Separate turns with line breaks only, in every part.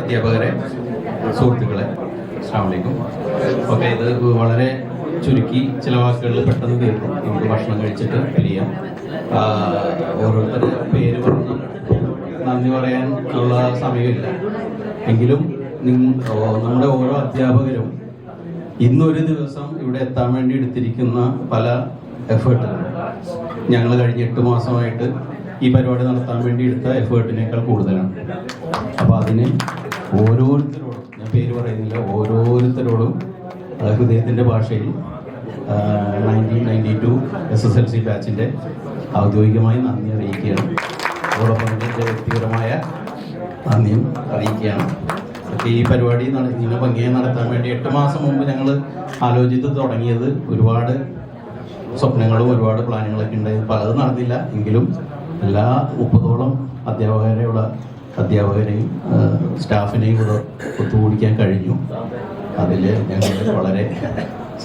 അധ്യാപകരെ, സുഹൃത്തുക്കളെ, അസ്സലാമു അലൈക്കും. ഓക്കെ, ഇത് വളരെ ചുരുക്കി ചില വാക്കുകളിൽ പെട്ടെന്ന് തീർക്കും. നമുക്ക് ഭക്ഷണം കഴിച്ചിട്ട് പിരിയാം. ഓരോരുത്തരുടെ പേര് പറഞ്ഞ് നന്ദി പറയാൻ ഉള്ള സമയമില്ല. എങ്കിലും നമ്മുടെ ഓരോ അധ്യാപകരും ഇന്നൊരു ദിവസം ഇവിടെ എത്താൻ വേണ്ടി എടുത്തിരിക്കുന്ന പല എഫേർട്ടുകൾ ഞങ്ങൾ കഴിഞ്ഞ 8 മാസമായിട്ട് ഈ പരിപാടി നടത്താൻ വേണ്ടി എടുത്ത എഫേർട്ടിനേക്കാൾ കൂടുതലാണ്. അപ്പോൾ അതിന് ഓരോരുത്തരോടും, ഞാൻ പേര് പറയുന്നില്ല, ഓരോരുത്തരോടും ഹൃദയത്തിൻ്റെ ഭാഷയിൽ 1992 SSLC ബാച്ചിൻ്റെ ഔദ്യോഗികമായി നന്ദി അറിയിക്കുകയാണ്. അതോടൊപ്പം തന്നെ എൻ്റെ വ്യക്തിപരമായ നന്ദിയും അറിയിക്കുകയാണ്. ഈ പരിപാടി ഇങ്ങനെ ഭംഗിയായി നടത്താൻ വേണ്ടി 8 മാസം മുമ്പ് ഞങ്ങൾ ആലോചിച്ച് തുടങ്ങിയത്. ഒരുപാട് സ്വപ്നങ്ങളും ഒരുപാട് പ്ലാനുകളൊക്കെ ഉണ്ടായി. പലതും നടന്നില്ല. എങ്കിലും എല്ലാ 30ഓളം അധ്യാപകരെയും സ്റ്റാഫിനെയും കൂടെ ഒത്തുകൂടിക്കാൻ കഴിഞ്ഞു. അതിൽ ഞങ്ങൾ വളരെ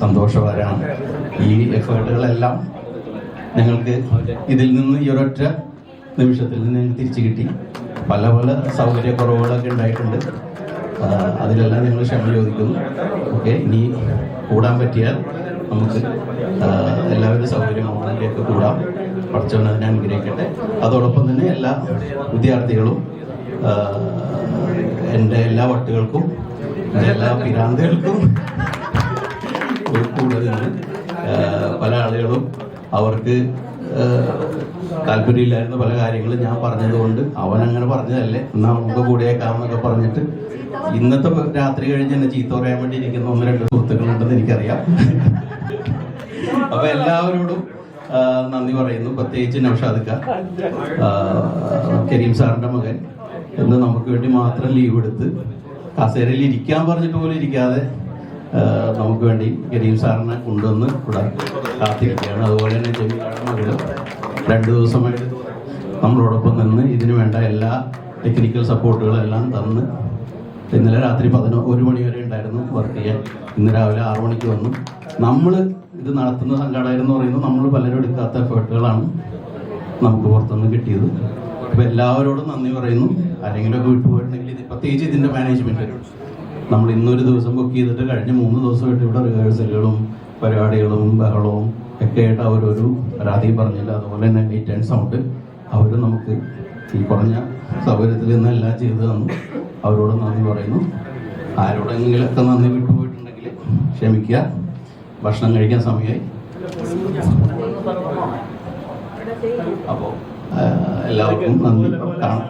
സന്തോഷവാനാണ്. ഈ എഫേർട്ടുകളെല്ലാം ഞങ്ങൾക്ക് ഇതിൽ നിന്ന് ഈ ഒരൊറ്റ നിമിഷത്തിൽ നിന്ന് ഞങ്ങൾക്ക് തിരിച്ചു കിട്ടി. പല സൗകര്യക്കുറവുകളൊക്കെ ഉണ്ടായിട്ടുണ്ട്. അതിലെല്ലാം ഞങ്ങൾ ക്ഷമ ചോദിക്കുന്നു. ഓക്കെ, ഇനി കൂടാൻ പറ്റിയാൽ നമുക്ക് എല്ലാവരും സൗകര്യങ്ങളിലേക്ക് കൂടാം. പഠിച്ചവൻ അതിനെ അനുഗ്രഹിക്കട്ടെ. അതോടൊപ്പം തന്നെ എല്ലാ വിദ്യാർത്ഥികളും എൻ്റെ എല്ലാ വട്ടുകൾക്കും എല്ലാ പിരാന്തുകൾക്കും കൂടുതൽ പല ആളുകളും അവർക്ക് താല്പര്യമില്ലായിരുന്ന പല കാര്യങ്ങളും ഞാൻ പറഞ്ഞതുകൊണ്ട് അവനങ്ങനെ പറഞ്ഞതല്ലേ, എന്നാൽ നമുക്ക് കൂടിയേക്കാമെന്നൊക്കെ പറഞ്ഞിട്ട് ഇന്നത്തെ രാത്രി കഴിഞ്ഞ് എന്നെ ചീത്ത പറയാൻ വേണ്ടി ഇരിക്കുന്ന 1-2 സുഹൃത്തുക്കളുണ്ടെന്ന് എനിക്കറിയാം. അപ്പൊ എല്ലാവരോടും നന്ദി പറയുന്നു. പ്രത്യേകിച്ച് നൗഷാദ് ഖാൻ, കരീം സാറിന്റെ മകൻ എന്ന് നമുക്ക് വേണ്ടി മാത്രം ലീവ് എടുത്ത് കസേരയിൽ ഇരിക്കാൻ പറഞ്ഞിട്ട് പോലും ഇരിക്കാതെ നമുക്ക് വേണ്ടി കരീം സാറിനെ കൊണ്ടുവന്ന് ഇവിടെ കാത്തിരിക്കുകയാണ്. അതുപോലെ തന്നെ ജമീലയുടെ മകള് 2 ദിവസമായിട്ട് നമ്മളോടൊപ്പം നിന്ന് ഇതിനു വേണ്ട എല്ലാ ടെക്നിക്കൽ സപ്പോർട്ടുകളെല്ലാം തന്ന് ഇന്നലെ രാത്രി 1 മണി വരെ ഉണ്ടായിരുന്നു വർക്ക് ചെയ്യാൻ. ഇന്ന് രാവിലെ 6 മണിക്ക് വന്നു. നമ്മൾ ഇത് നടത്തുന്ന സംഘാടകരെന്ന് പറയുന്നത് നമ്മൾ പലരും എടുക്കാത്ത എഫേർട്ടുകളാണ് നമുക്ക് പുറത്തുനിന്ന് കിട്ടിയത്. അപ്പോൾ എല്ലാവരോടും നന്ദി പറയുന്നു. ആരെങ്കിലുമൊക്കെ വിട്ടുപോയിട്ടുണ്ടെങ്കിൽ പ്രത്യേകിച്ച് ഇതിൻ്റെ മാനേജ്മെൻറ്റ്, നമ്മൾ ഇന്നൊരു ദിവസം ബുക്ക് ചെയ്തിട്ട് കഴിഞ്ഞ 3 ദിവസമായിട്ട് ഇവിടെ റിഹേഴ്സലുകളും പരിപാടികളും ബഹളവും ഒക്കെ ആയിട്ട് അവരൊരു പരാതിയും പറഞ്ഞില്ല. അതുപോലെ തന്നെ ലൈറ്റ് ആൻഡ് സൗണ്ട് അവർ നമുക്ക് ഈ കുറഞ്ഞ സൗകര്യത്തിൽ നിന്നെല്ലാം ചെയ്തു തന്നു. അവരോട് നന്ദി പറയുന്നു. ആരോടെങ്കിലൊക്കെ നന്ദി വിട്ടുപോയിട്ടുണ്ടെങ്കിൽ ക്ഷമിക്കുക. ഭക്ഷണം കഴിക്കാൻ സമയമായി. അപ്പോൾ എല്ലാവർക്കും നന്ദി. കാണാം.